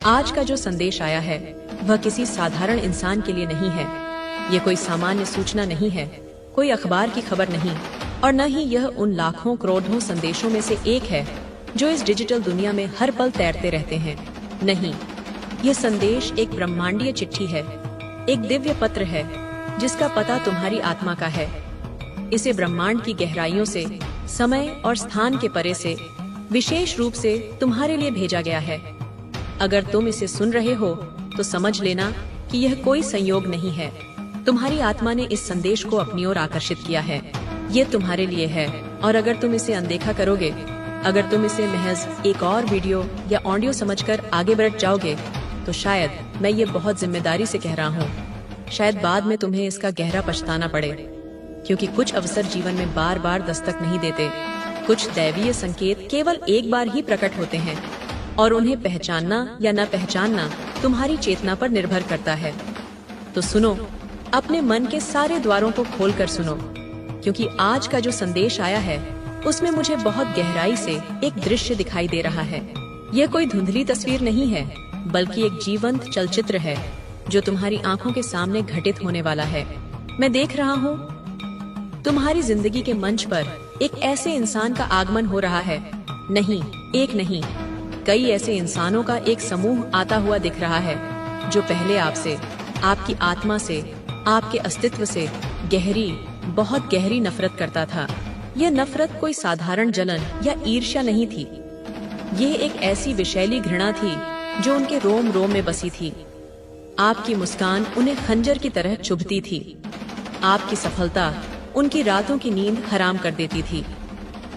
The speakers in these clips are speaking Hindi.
आज का जो संदेश आया है वह किसी साधारण इंसान के लिए नहीं है। ये कोई सामान्य सूचना नहीं है, कोई अखबार की खबर नहीं, और न ही यह उन लाखों करोड़ों संदेशों में से एक है जो इस डिजिटल दुनिया में हर पल तैरते रहते हैं। नहीं, यह संदेश एक ब्रह्मांडीय चिट्ठी है, एक दिव्य पत्र है जिसका पता तुम्हारी आत्मा का है। इसे ब्रह्मांड की गहराइयों से, समय और स्थान के परे से, विशेष रूप से तुम्हारे लिए भेजा गया है। अगर तुम इसे सुन रहे हो तो समझ लेना कि यह कोई संयोग नहीं है। तुम्हारी आत्मा ने इस संदेश को अपनी ओर आकर्षित किया है। ये तुम्हारे लिए है, और अगर तुम इसे अनदेखा करोगे, अगर तुम इसे महज एक और वीडियो या ऑडियो समझकर आगे बढ़ जाओगे, तो शायद, मैं ये बहुत जिम्मेदारी से कह रहा हूँ, शायद बाद में तुम्हें इसका गहरा पछताना पड़े। क्योंकि कुछ अवसर जीवन में बार बार दस्तक नहीं देते, कुछ दैवीय संकेत केवल एक बार ही प्रकट होते हैं, और उन्हें पहचानना या न पहचानना तुम्हारी चेतना पर निर्भर करता है। तो सुनो, अपने मन के सारे द्वारों को खोलकर सुनो, क्योंकि आज का जो संदेश आया है उसमें मुझे बहुत गहराई से एक दृश्य दिखाई दे रहा है। यह कोई धुंधली तस्वीर नहीं है, बल्कि एक जीवंत चलचित्र है जो तुम्हारी आंखों के सामने घटित होने वाला है। मैं देख रहा हूँ तुम्हारी जिंदगी के मंच पर एक ऐसे इंसान का आगमन हो रहा है। नहीं, एक नहीं, कई ऐसे इंसानों का एक समूह आता हुआ दिख रहा है जो पहले आपसे, आपकी आत्मा से, आपके अस्तित्व से गहरी, बहुत गहरी नफरत करता था। यह नफरत कोई साधारण जलन या ईर्ष्या नहीं थी। यह एक ऐसी विषैली घृणा थी जो उनके रोम रोम में बसी थी। आपकी मुस्कान उन्हें खंजर की तरह चुभती थी। आपकी सफलता उनकी रातों की नींद हराम कर देती थी।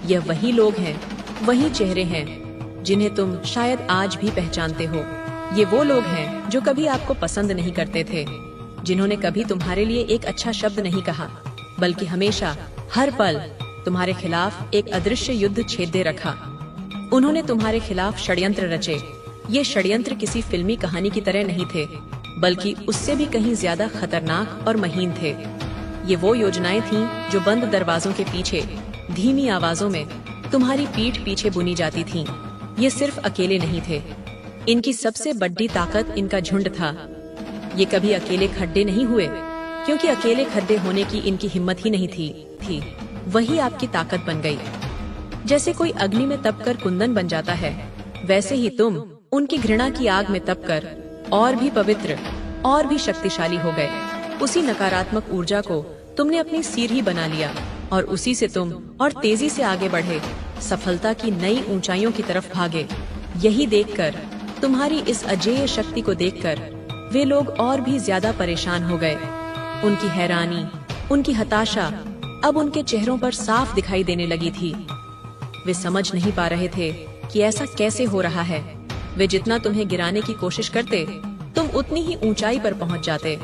यह वही लोग हैं, वही चेहरे हैं जिन्हें तुम शायद आज भी पहचानते हो। ये वो लोग हैं जो कभी आपको पसंद नहीं करते थे, जिन्होंने कभी तुम्हारे लिए एक अच्छा शब्द नहीं कहा, बल्कि हमेशा, हर पल तुम्हारे खिलाफ एक अदृश्य युद्ध छेदे रखा। उन्होंने तुम्हारे खिलाफ षड्यंत्र रचे। ये षड्यंत्र किसी फिल्मी कहानी की तरह नहीं थे, बल्कि उससे भी कहीं ज्यादा खतरनाक और महीन थे। ये वो योजनाएं थीं जो बंद दरवाजों के पीछे, धीमी आवाजों में तुम्हारी पीठ पीछे बुनी जाती थीं। ये सिर्फ अकेले नहीं थे, इनकी सबसे बड़ी ताकत इनका झुंड था। ये कभी अकेले खड्डे नहीं हुए, क्योंकि अकेले खड्डे होने की इनकी हिम्मत ही नहीं थी। वही आपकी ताकत बन गई। जैसे कोई अग्नि में तपकर कुंदन बन जाता है, वैसे ही तुम उनकी घृणा की आग में तपकर और भी पवित्र, और भी शक्तिशाली हो गए। उसी नकारात्मक ऊर्जा को तुमने अपनी सीढ़ी बना लिया, और उसी से तुम और तेजी से आगे बढ़े, सफलता की नई ऊंचाइयों की तरफ भागे। यही देखकर, तुम्हारी इस अजेय शक्ति को देखकर, वे लोग और भी ज्यादा परेशान हो गए। उनकी हैरानी, उनकी हताशा अब उनके चेहरों पर साफ दिखाई देने लगी थी। वे समझ नहीं पा रहे थे कि ऐसा कैसे हो रहा है। वे जितना तुम्हें गिराने की कोशिश करते, तुम उतनी ही ऊंचाई पर पहुंच जाते।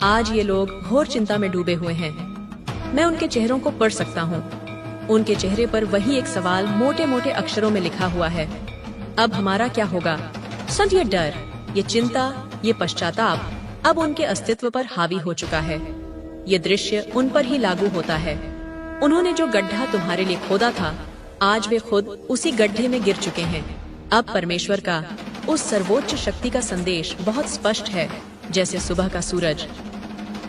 आज ये लोग घोर चिंता में डूबे हुए हैं। मैं उनके चेहरों को पढ़ सकता हूँ। उनके चेहरे पर वही एक सवाल मोटे मोटे अक्षरों में लिखा हुआ है। अब हमारा क्या होगा? ये डर, ये चिंता, ये पश्चाताप अब उनके अस्तित्व पर हावी हो चुका है। ये दृश्य उन पर ही लागू होता है। उन्होंने जो गड्ढा तुम्हारे लिए खोदा था, आज वे खुद उसी गड्ढे में गिर चुके हैं। अब परमेश्वर का, उस सर्वोच्च शक्ति का संदेश बहुत स्पष्ट है, जैसे सुबह का सूरज।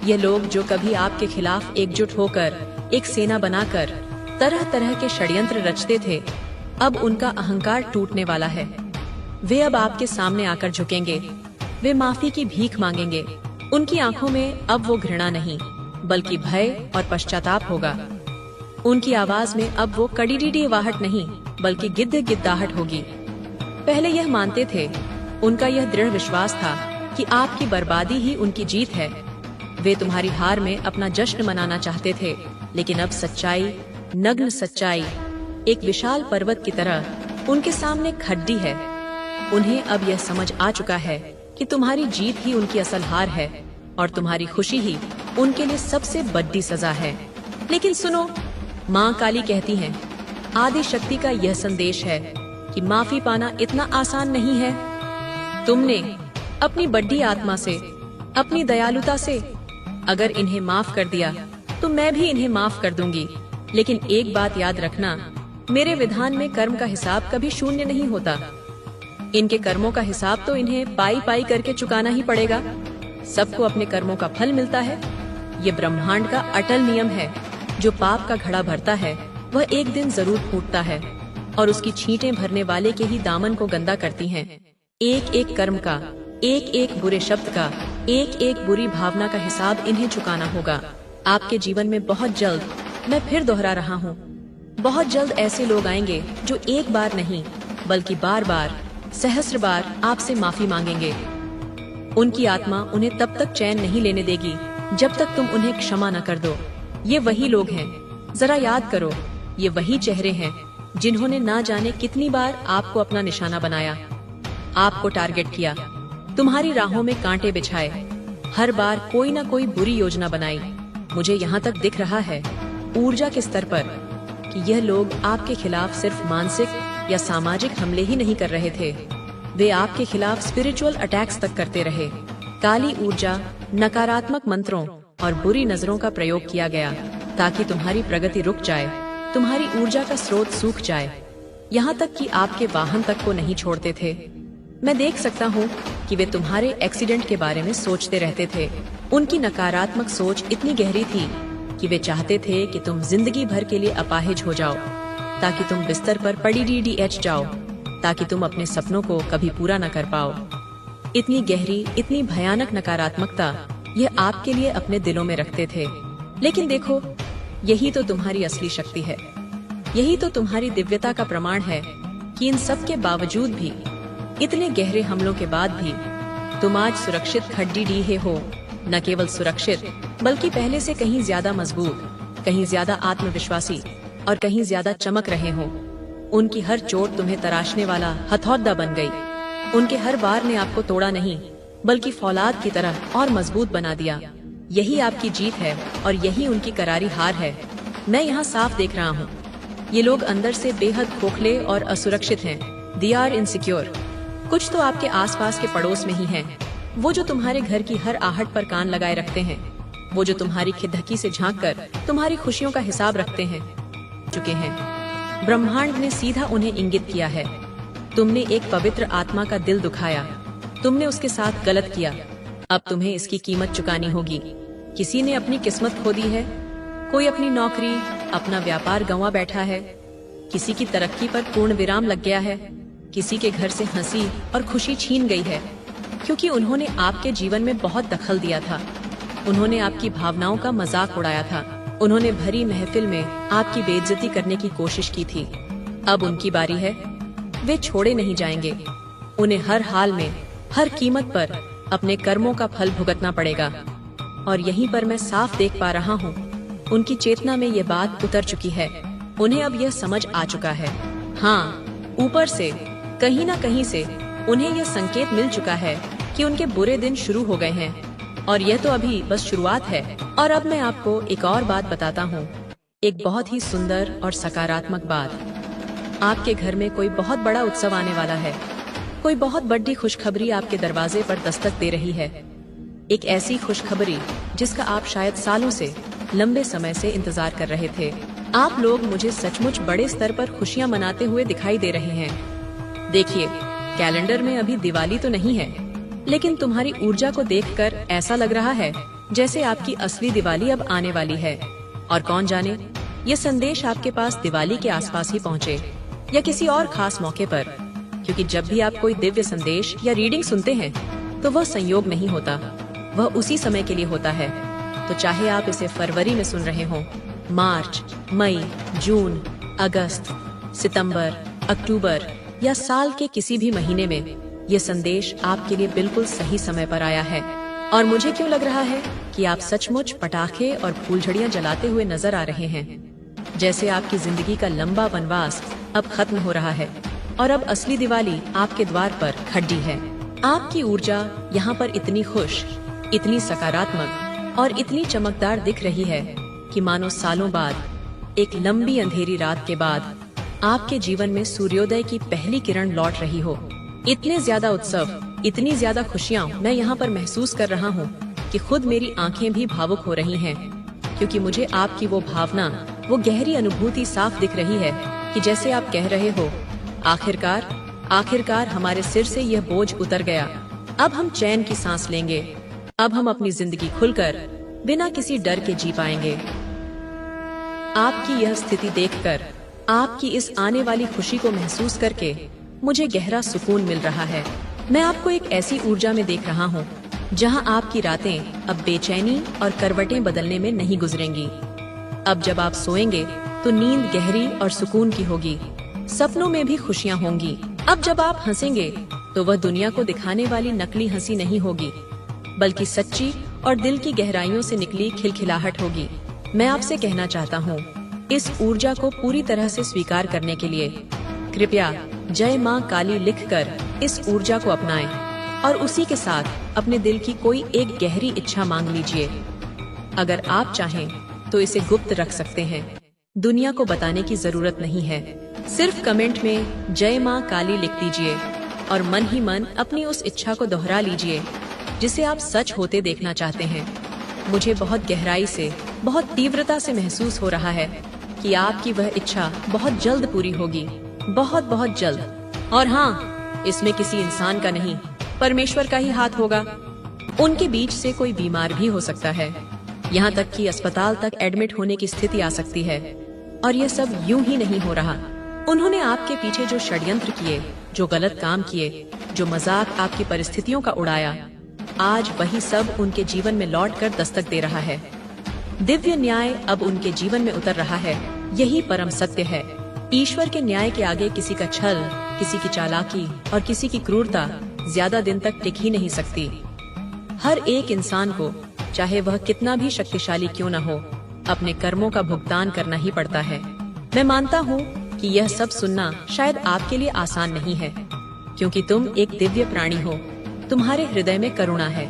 ये लोग जो कभी आपके खिलाफ एकजुट होकर, एक सेना बनाकर तरह तरह के षड्यंत्र रचते थे, अब उनका अहंकार टूटने वाला है। वे अब आपके सामने आकर झुकेंगे। वे माफी की भीख मांगेंगे। उनकी आंखों में अब वो घृणा नहीं, बल्कि भय और पश्चाताप होगा। उनकी आवाज में अब वो कड़ीडीडीवाहट नहीं, बल्कि गिद्ध गिद्दाहट होगी। पहले यह मानते थे, उनका यह दृढ़ विश्वास था कि आपकी बर्बादी ही उनकी जीत है। वे तुम्हारी हार में अपना जश्न मनाना चाहते थे, लेकिन अब सच्चाई, नग्न सच्चाई, एक विशाल पर्वत की तरह उनके सामने खड़ी है। उन्हें अब यह समझ आ चुका है कि तुम्हारी जीत ही उनकी असल हार है, और तुम्हारी खुशी ही उनके लिए सबसे बड़ी सजा है। लेकिन सुनो, माँ काली कहती हैं, आदि शक्ति का यह संदेश है कि माफी पाना इतना आसान नहीं है। तुमने अपनी बड़ी आत्मा से, अपनी दयालुता से अगर इन्हें माफ कर दिया, तो मैं भी इन्हें माफ कर दूंगी। लेकिन एक बात याद रखना, मेरे विधान में कर्म का हिसाब कभी शून्य नहीं होता। इनके कर्मों का हिसाब तो इन्हें पाई पाई करके चुकाना ही पड़ेगा। सबको अपने कर्मों का फल मिलता है। ये ब्रह्मांड का अटल नियम है। जो पाप का घड़ा भरता है वह एक दिन जरूर फूटता है, और उसकी छींटें भरने वाले के ही दामन को गंदा करती हैं। एक एक कर्म का, एक एक बुरे शब्द का, एक एक बुरी भावना का हिसाब इन्हें चुकाना होगा। आपके जीवन में बहुत जल्द, मैं फिर दोहरा रहा हूँ, बहुत जल्द ऐसे लोग आएंगे जो एक बार नहीं बल्कि बार बार, सहस्र बार आपसे माफी मांगेंगे। उनकी आत्मा उन्हें तब तक चैन नहीं लेने देगी जब तक तुम उन्हें क्षमा न कर दो। ये वही लोग हैं, जरा याद करो, ये वही चेहरे हैं जिन्होंने ना जाने कितनी बार आपको अपना निशाना बनाया, आपको टारगेट किया, तुम्हारी राहों में कांटे बिछाए, हर बार कोई ना कोई बुरी योजना बनाई। मुझे यहाँ तक दिख रहा है ऊर्जा के स्तर पर कि यह लोग आपके खिलाफ सिर्फ मानसिक या सामाजिक हमले ही नहीं कर रहे थे, वे आपके खिलाफ स्पिरिचुअल अटैक्स तक करते रहे। काली ऊर्जा, नकारात्मक मंत्रों और बुरी नजरों का प्रयोग किया गया ताकि तुम्हारी प्रगति रुक जाए, तुम्हारी ऊर्जा का स्रोत सूख जाए, यहाँ तक कि आपके वाहन तक को नहीं छोड़ते थे। मैं देख सकता हूँ कि वे तुम्हारे एक्सीडेंट के बारे में सोचते रहते थे। उनकी नकारात्मक सोच इतनी गहरी थी कि वे चाहते थे कि तुम जिंदगी भर के लिए अपाहिज हो जाओ, ताकि तुम बिस्तर पर पड़ी DDH जाओ, ताकि तुम अपने सपनों को कभी पूरा न कर पाओ। इतनी गहरी, इतनी भयानक नकारात्मकता यह आपके लिए अपने दिलों में रखते थे। लेकिन देखो, यही तो तुम्हारी असली शक्ति है, यही तो तुम्हारी दिव्यता का प्रमाण है कि इन सब के बावजूद भी, इतने गहरे हमलों के बाद भी, तुम आज सुरक्षित खड्डी डीहे हो। न केवल सुरक्षित, बल्कि पहले से कहीं ज्यादा मजबूत, कहीं ज्यादा आत्मविश्वासी और कहीं ज्यादा चमक रहे हो। उनकी हर चोट तुम्हें तराशने वाला हथौड़ा बन गई। उनके हर वार ने आपको तोड़ा नहीं, बल्कि फौलाद की तरह और मजबूत बना दिया। यही आपकी जीत है और यही उनकी करारी हार है। मैं यहाँ साफ देख रहा हूँ, ये लोग अंदर से बेहद खोखले और असुरक्षित हैं। They are insecure. कुछ तो आपके आसपास के पड़ोस में ही हैं, वो जो तुम्हारे घर की हर आहट पर कान लगाए रखते हैं, वो जो तुम्हारी खिदकी से झांककर तुम्हारी खुशियों का हिसाब रखते हैं चुके हैं। ब्रह्मांड ने सीधा उन्हें इंगित किया है। तुमने एक पवित्र आत्मा का दिल दुखाया, तुमने उसके साथ गलत किया, अब तुम्हें इसकी कीमत चुकानी होगी। किसी ने अपनी किस्मत खो दी है, कोई अपनी नौकरी, अपना व्यापार गंवा बैठा है, किसी की तरक्की पर पूर्ण विराम लग गया है, किसी के घर से हंसी और खुशी छीन गई है, क्योंकि उन्होंने आपके जीवन में बहुत दखल दिया था। उन्होंने आपकी भावनाओं का मजाक उड़ाया था, उन्होंने भरी महफिल में आपकी बेइज्जती करने की कोशिश की थी। अब उनकी बारी है, वे छोड़े नहीं जाएंगे। उन्हें हर हाल में, हर कीमत पर अपने कर्मों का फल भुगतना पड़ेगा। और यहीं पर मैं साफ देख पा रहा हूँ, उनकी चेतना में ये बात उतर चुकी है। उन्हें अब यह समझ आ चुका है। हाँ, ऊपर से, कहीं ना कहीं से उन्हें यह संकेत मिल चुका है कि उनके बुरे दिन शुरू हो गए हैं। और यह तो अभी बस शुरुआत है। और अब मैं आपको एक और बात बताता हूँ, एक बहुत ही सुंदर और सकारात्मक बात। आपके घर में कोई बहुत बड़ा उत्सव आने वाला है। कोई बहुत बड़ी खुशखबरी आपके दरवाजे पर दस्तक दे रही है। एक ऐसी खुशखबरी जिसका आप शायद सालों से, लंबे समय से इंतजार कर रहे थे। आप लोग मुझे सचमुच बड़े स्तर पर खुशियां मनाते हुए दिखाई दे रहे हैं। देखिए, कैलेंडर में अभी दिवाली तो नहीं है, लेकिन तुम्हारी ऊर्जा को देखकर ऐसा लग रहा है जैसे आपकी असली दिवाली अब आने वाली है। और कौन जाने, ये संदेश आपके पास दिवाली के आसपास ही पहुँचे या किसी और खास मौके पर, क्योंकि जब भी आप कोई दिव्य संदेश या रीडिंग सुनते हैं तो वह संयोग नहीं होता, वह उसी समय के लिए होता है। तो चाहे आप इसे फरवरी में सुन रहे हों, मार्च, मई, जून, अगस्त, सितंबर, अक्टूबर या साल के किसी भी महीने में, ये संदेश आपके लिए बिल्कुल सही समय पर आया है। और मुझे क्यों लग रहा है कि आप सचमुच पटाखे और फूलझड़ियां जलाते हुए नजर आ रहे हैं, जैसे आपकी जिंदगी का लंबा वनवास अब खत्म हो रहा है और अब असली दिवाली आपके द्वार पर खड़ी है। आपकी ऊर्जा यहाँ पर इतनी खुश, इतनी सकारात्मक और इतनी चमकदार दिख रही है कि मानो सालों बाद, एक लंबी अंधेरी रात के बाद, आपके जीवन में सूर्योदय की पहली किरण लौट रही हो। इतने ज्यादा उत्सव, इतनी ज्यादा खुशियाँ मैं यहाँ पर महसूस कर रहा हूँ कि खुद मेरी आंखें भी भावुक हो रही हैं, क्योंकि मुझे आपकी वो भावना, वो गहरी अनुभूति साफ दिख रही है कि जैसे आप कह रहे हो, आखिरकार आखिरकार हमारे सिर से यह बोझ उतर गया। अब हम चैन की सांस लेंगे। अब हम अपनी जिंदगी खुलकर बिना किसी डर के जी पाएंगे। आपकी यह स्थिति देखकर, आपकी इस आने वाली खुशी को महसूस करके मुझे गहरा सुकून मिल रहा है। मैं आपको एक ऐसी ऊर्जा में देख रहा हूँ जहाँ आपकी रातें अब बेचैनी और करवटें बदलने में नहीं गुजरेंगी। अब जब आप सोएंगे तो नींद गहरी और सुकून की होगी, सपनों में भी खुशियाँ होंगी। अब जब आप हंसेंगे तो वह दुनिया को दिखाने वाली नकली हंसी नहीं होगी, बल्कि सच्ची और दिल की गहराइयों से निकली खिलखिलाहट होगी। मैं आपसे कहना चाहता हूँ, इस ऊर्जा को पूरी तरह से स्वीकार करने के लिए कृपया जय माँ काली लिखकर इस ऊर्जा को अपनाएं और उसी के साथ अपने दिल की कोई एक गहरी इच्छा मांग लीजिए। अगर आप चाहें तो इसे गुप्त रख सकते हैं, दुनिया को बताने की जरूरत नहीं है। सिर्फ कमेंट में जय माँ काली लिख दीजिए और मन ही मन अपनी उस इच्छा को दोहरा लीजिए जिसे आप सच होते देखना चाहते हैं। मुझे बहुत गहराई से, बहुत तीव्रता से महसूस हो रहा है कि आपकी वह इच्छा बहुत जल्द पूरी होगी, बहुत बहुत जल्द। और हाँ, इसमें किसी इंसान का नहीं, परमेश्वर का ही हाथ होगा। उनके बीच से कोई बीमार भी हो सकता है, यहाँ तक कि अस्पताल तक एडमिट होने की स्थिति आ सकती है। और ये सब यूं ही नहीं हो रहा। उन्होंने आपके पीछे जो षड्यंत्र किए, जो गलत काम किए, जो मजाक आपकी परिस्थितियों का उड़ाया, आज वही सब उनके जीवन में लौटकर दस्तक दे रहा है। दिव्य न्याय अब उनके जीवन में उतर रहा है। यही परम सत्य है। ईश्वर के न्याय के आगे किसी का छल, किसी की चालाकी और किसी की क्रूरता ज्यादा दिन तक टिक ही नहीं सकती। हर एक इंसान को, चाहे वह कितना भी शक्तिशाली क्यों न हो, अपने कर्मों का भुगतान करना ही पड़ता है। मैं मानता हूँ कि यह सब सुनना शायद आपके लिए आसान नहीं है, क्योंकि तुम एक दिव्य प्राणी हो, तुम्हारे हृदय में करुणा है।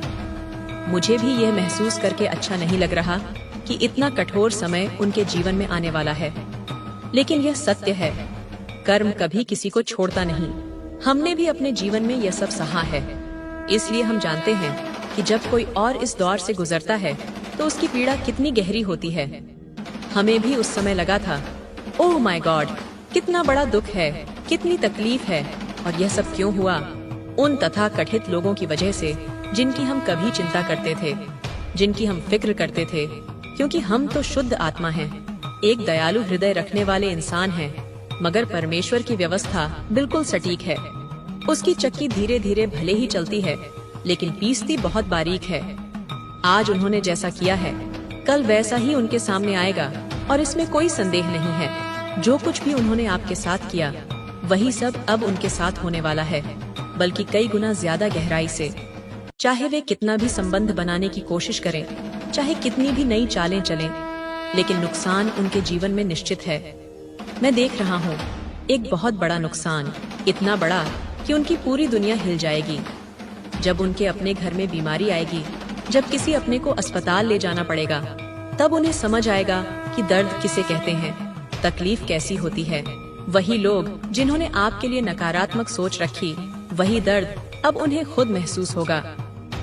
मुझे भी यह महसूस करके अच्छा नहीं लग रहा कि इतना कठोर समय उनके जीवन में आने वाला है, लेकिन यह सत्य है, कर्म कभी किसी को छोड़ता नहीं। हमने भी अपने जीवन में यह सब सहा है, इसलिए हम जानते हैं कि जब कोई और इस दौर से गुजरता है तो उसकी पीड़ा कितनी गहरी होती है। हमें भी उस समय लगा था, ओह माय गॉड, कितना बड़ा दुख है, कितनी तकलीफ है, और यह सब क्यों हुआ? उन तथा कथित लोगों की वजह से जिनकी हम कभी चिंता करते थे, जिनकी हम फिक्र करते थे, क्योंकि हम तो शुद्ध आत्मा हैं, एक दयालु हृदय रखने वाले इंसान हैं, मगर परमेश्वर की व्यवस्था बिल्कुल सटीक है। उसकी चक्की धीरे धीरे भले ही चलती है, लेकिन पीसती बहुत बारीक है। आज उन्होंने जैसा किया है, कल वैसा ही उनके सामने आएगा, और इसमें कोई संदेह नहीं है। जो कुछ भी उन्होंने आपके साथ किया, वही सब अब उनके साथ होने वाला है, बल्कि कई गुना ज्यादा गहराई से। चाहे वे कितना भी संबंध बनाने की कोशिश करें, चाहे कितनी भी नई चालें चलें, लेकिन नुकसान उनके जीवन में निश्चित है। मैं देख रहा हूँ एक बहुत बड़ा नुकसान, इतना बड़ा कि उनकी पूरी दुनिया हिल जाएगी। जब उनके अपने घर में बीमारी आएगी, जब किसी अपने को अस्पताल ले जाना पड़ेगा, तब उन्हें समझ आएगा कि दर्द किसे कहते हैं, तकलीफ कैसी होती है। वही लोग जिन्होंने आपके लिए नकारात्मक सोच रखी, वही दर्द अब उन्हें खुद महसूस होगा।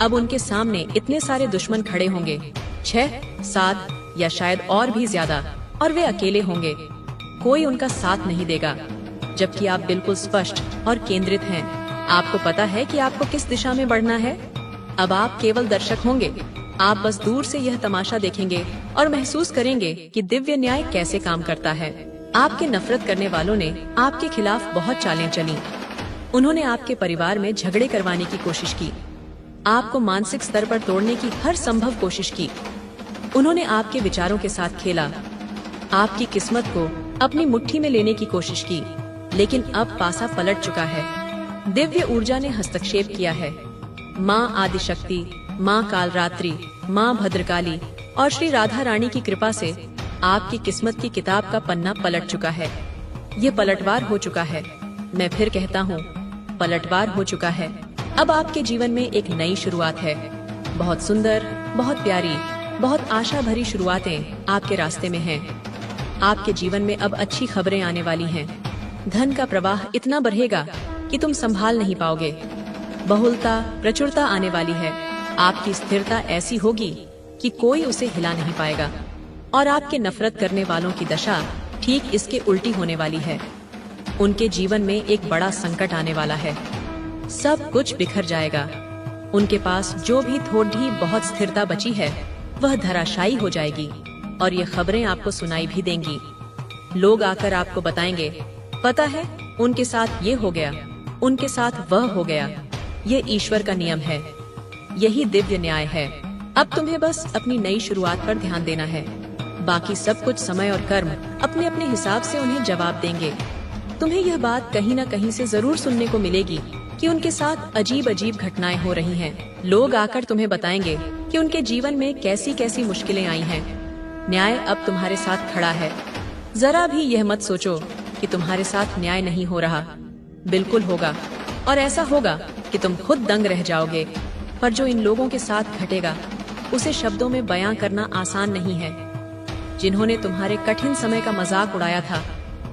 अब उनके सामने इतने सारे दुश्मन खड़े होंगे, 6, 7 या शायद और भी ज्यादा, और वे अकेले होंगे। कोई उनका साथ नहीं देगा, जबकि आप बिल्कुल स्पष्ट और केंद्रित हैं। आपको पता है कि आपको किस दिशा में बढ़ना है। अब आप केवल दर्शक होंगे, आप बस दूर से यह तमाशा देखेंगे और महसूस करेंगे कि दिव्य न्याय कैसे काम करता है। आपके नफरत करने वालों ने आपके खिलाफ बहुत चालें चली। उन्होंने आपके परिवार में झगड़े करवाने की कोशिश की, आपको मानसिक स्तर पर तोड़ने की हर संभव कोशिश की। उन्होंने आपके विचारों के साथ खेला, आपकी किस्मत को अपनी मुट्ठी में लेने की कोशिश की, लेकिन अब पासा पलट चुका है। दिव्य ऊर्जा ने हस्तक्षेप किया है। माँ आदिशक्ति, माँ कालरात्रि, माँ भद्रकाली और श्री राधा रानी की कृपा से आपकी किस्मत की किताब का पन्ना पलट चुका है। ये पलटवार हो चुका है। मैं फिर कहता हूँ, पलटवार हो चुका है। अब आपके जीवन में एक नई शुरुआत है। बहुत सुंदर, बहुत प्यारी, बहुत आशा भरी शुरुआतें आपके रास्ते में हैं। आपके जीवन में अब अच्छी खबरें आने वाली हैं। धन का प्रवाह इतना बढ़ेगा कि तुम संभाल नहीं पाओगे। बहुलता, प्रचुरता आने वाली है। आपकी स्थिरता ऐसी होगी कि कोई उसे हिला नहीं पाएगा, और आपके नफरत करने वालों की दशा ठीक इसके उल्टी होने वाली है। उनके जीवन में एक बड़ा संकट आने वाला है। सब कुछ बिखर जाएगा। उनके पास जो भी थोड़ी बहुत स्थिरता बची है वह धराशायी हो जाएगी और ये खबरें आपको सुनाई भी देंगी। लोग आकर आपको बताएंगे, पता है उनके साथ ये हो गया, उनके साथ वह हो गया। ये ईश्वर का नियम है, यही दिव्य न्याय है। अब तुम्हें बस अपनी नई शुरुआत पर ध्यान देना है। बाकी सब कुछ समय और कर्म अपने अपने हिसाब से उन्हें जवाब देंगे। तुम्हें यह बात कहीं न कहीं से जरूर सुनने को मिलेगी कि उनके साथ अजीब अजीब घटनाएं हो रही हैं। लोग आकर तुम्हें बताएंगे कि उनके जीवन में कैसी कैसी मुश्किलें आई हैं। न्याय अब तुम्हारे साथ खड़ा है। जरा भी यह मत सोचो कि तुम्हारे साथ न्याय नहीं हो रहा। बिल्कुल होगा, और ऐसा होगा कि तुम खुद दंग रह जाओगे। पर जो इन लोगों के साथ घटेगा उसे शब्दों में बयां करना आसान नहीं है। जिन्होंने तुम्हारे कठिन समय का मजाक उड़ाया था,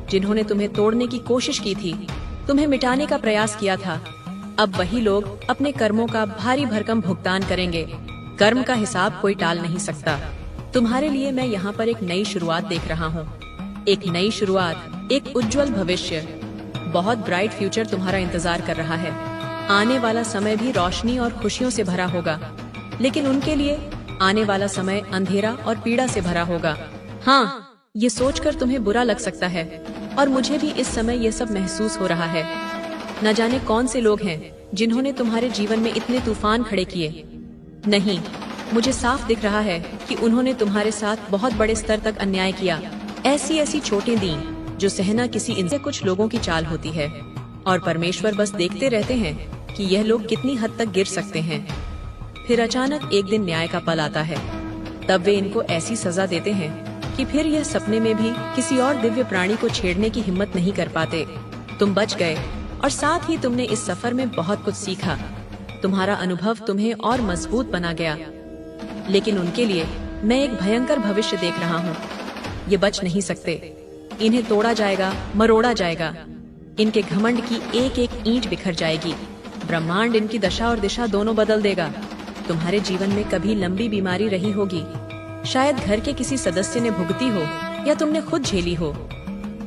जिन्होंने तुम्हें तोड़ने की कोशिश की थी, तुम्हें मिटाने का प्रयास किया था, अब वही लोग अपने कर्मों का भारी भरकम भुगतान करेंगे। कर्म का हिसाब कोई टाल नहीं सकता। तुम्हारे लिए मैं यहाँ पर एक नई शुरुआत देख रहा हूँ। एक नई शुरुआत, एक उज्जवल भविष्य, बहुत ब्राइट फ्यूचर तुम्हारा इंतजार कर रहा है। आने वाला समय भी रोशनी और खुशियों से भरा होगा, लेकिन उनके लिए आने वाला समय अंधेरा और पीड़ा से भरा होगा। हाँ, ये सोचकर तुम्हें बुरा लग सकता है, और मुझे भी इस समय ये सब महसूस हो रहा है। न जाने कौन से लोग हैं जिन्होंने तुम्हारे जीवन में इतने तूफान खड़े किए। नहीं, मुझे साफ दिख रहा है कि उन्होंने तुम्हारे साथ बहुत बड़े स्तर तक अन्याय किया। ऐसी ऐसी चोटें दी जो सहना किसी इंसान कुछ लोगों की चाल होती है, और परमेश्वर बस देखते रहते हैं कि यह लोग कितनी हद तक गिर सकते हैं। फिर अचानक एक दिन न्याय का पल आता है। तब वे इनको ऐसी सजा देते हैं कि फिर यह सपने में भी किसी और दिव्य प्राणी को छेड़ने की हिम्मत नहीं कर पाते। तुम बच गए, और साथ ही तुमने इस सफर में बहुत कुछ सीखा। तुम्हारा अनुभव तुम्हें और मजबूत बना गया। लेकिन उनके लिए मैं एक भयंकर भविष्य देख रहा हूँ। ये बच नहीं सकते। इन्हें तोड़ा जाएगा, मरोड़ा जाएगा। इनके घमंड की एक एक ईंट बिखर जाएगी। ब्रह्मांड इनकी दशा और दिशा दोनों बदल देगा। तुम्हारे जीवन में कभी लंबी बीमारी रही होगी, शायद घर के किसी सदस्य ने भुगती हो, या तुमने खुद झेली हो।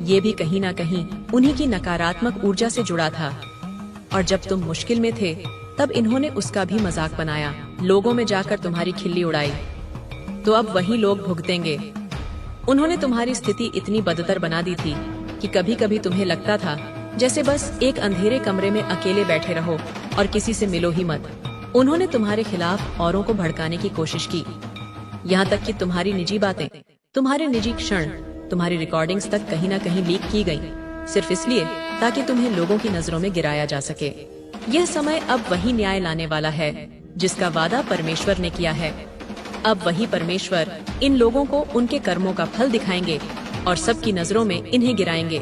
ये भी कहीं ना कहीं उन्हीं की नकारात्मक ऊर्जा से जुड़ा था। और जब तुम मुश्किल में थे तब इन्होंने उसका भी मजाक बनाया, लोगों में जाकर तुम्हारी खिल्ली उड़ाई। तो अब वही लोग भुगतेंगे। उन्होंने तुम्हारी स्थिति इतनी बदतर बना दी थी कि कभी कभी तुम्हें लगता था जैसे बस एक अंधेरे कमरे में अकेले बैठे रहो और किसी से मिलो ही मत। उन्होंने तुम्हारे खिलाफ औरों को भड़काने की कोशिश की, यहाँ तक कि तुम्हारी निजी बातें, तुम्हारे निजी क्षण, तुम्हारी रिकॉर्डिंग्स तक कहीं ना कहीं लीक की गई, सिर्फ इसलिए ताकि तुम्हें लोगों की नजरों में गिराया जा सके। यह समय अब वही न्याय लाने वाला है जिसका वादा परमेश्वर ने किया है। अब वही परमेश्वर इन लोगों को उनके कर्मों का फल दिखाएंगे और सबकी नजरों में इन्हें गिराएंगे।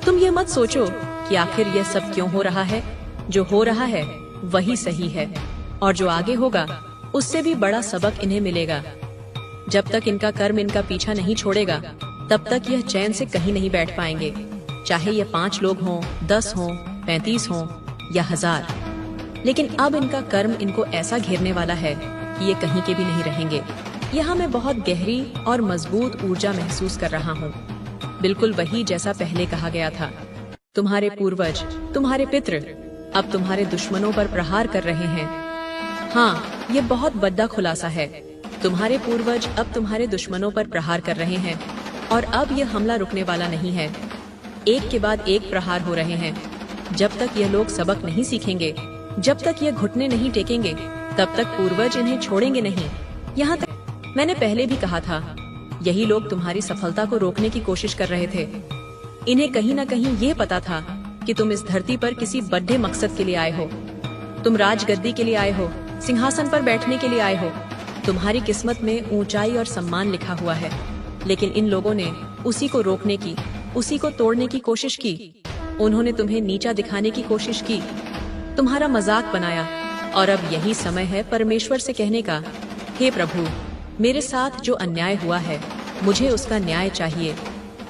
तुम ये मत सोचो कि आखिर यह सब क्यों हो रहा है। जो हो रहा है वही सही है, और जो आगे होगा उससे भी बड़ा सबक इन्हें मिलेगा। जब तक इनका कर्म इनका पीछा नहीं छोड़ेगा तब तक यह चैन से कहीं नहीं बैठ पाएंगे, चाहे यह 5 लोग हों, 10 हों, 35 हों या 1000। लेकिन अब इनका कर्म इनको ऐसा घेरने वाला है कि ये कहीं के भी नहीं रहेंगे। यहाँ मैं बहुत गहरी और मजबूत ऊर्जा महसूस कर रहा हूँ, बिल्कुल वही जैसा पहले कहा गया था। तुम्हारे पूर्वज, तुम्हारे पितृ अब तुम्हारे दुश्मनों पर प्रहार कर रहे हैं। हाँ, ये बहुत बड़ा खुलासा है। तुम्हारे पूर्वज अब तुम्हारे दुश्मनों पर प्रहार कर रहे हैं, और अब यह हमला रुकने वाला नहीं है। एक के बाद एक प्रहार हो रहे हैं। जब तक यह लोग सबक नहीं सीखेंगे, जब तक ये घुटने नहीं टेकेंगे, तब तक पूर्वज इन्हें छोड़ेंगे नहीं। यहाँ तक मैंने पहले भी कहा था, यही लोग तुम्हारी सफलता को रोकने की कोशिश कर रहे थे। इन्हें कहीं न कहीं ये पता था कि तुम इस धरती पर किसी बड़े मकसद के लिए आए हो। तुम राजगद्दी के लिए आए हो, सिंहासन पर बैठने के लिए आए हो। तुम्हारी किस्मत में ऊंचाई और सम्मान लिखा हुआ है, लेकिन इन लोगों ने उसी को रोकने की, उसी को तोड़ने की कोशिश की। उन्होंने तुम्हें नीचा दिखाने की कोशिश की, तुम्हारा मजाक बनाया, और अब यही समय है परमेश्वर से कहने का, हे प्रभु, मेरे साथ जो अन्याय हुआ है मुझे उसका न्याय चाहिए।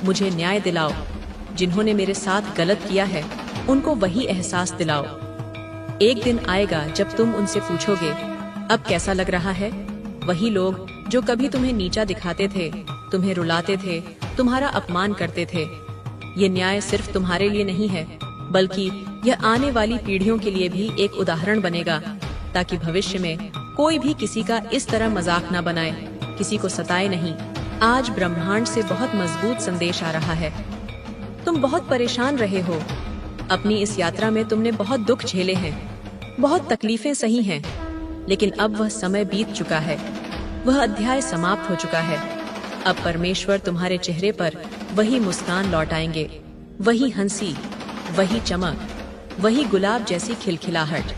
मुझे न्याय दिलाओ। जिन्होंने मेरे साथ गलत किया है उनको वही एहसास दिलाओ। एक दिन आएगा जब तुम उनसे पूछोगे, अब कैसा लग रहा है? वही लोग जो कभी तुम्हें नीचा दिखाते थे, तुम्हें रुलाते थे, तुम्हारा अपमान करते थे, ये न्याय सिर्फ तुम्हारे लिए नहीं है, बल्कि यह आने वाली पीढ़ियों के लिए भी एक उदाहरण बनेगा, ताकि भविष्य में कोई भी किसी का इस तरह मजाक न बनाए, किसी को सताए नहीं। आज ब्रह्मांड से बहुत मजबूत संदेश आ रहा है। तुम बहुत परेशान रहे हो। अपनी इस यात्रा में तुमने बहुत दुख झेले हैं, बहुत तकलीफें सही हैं, लेकिन अब वह समय बीत चुका है, वह अध्याय समाप्त हो चुका है। अब परमेश्वर तुम्हारे चेहरे पर वही मुस्कान लौटाएंगे, वही हंसी, वही चमक, वही गुलाब जैसी खिलखिलाहट।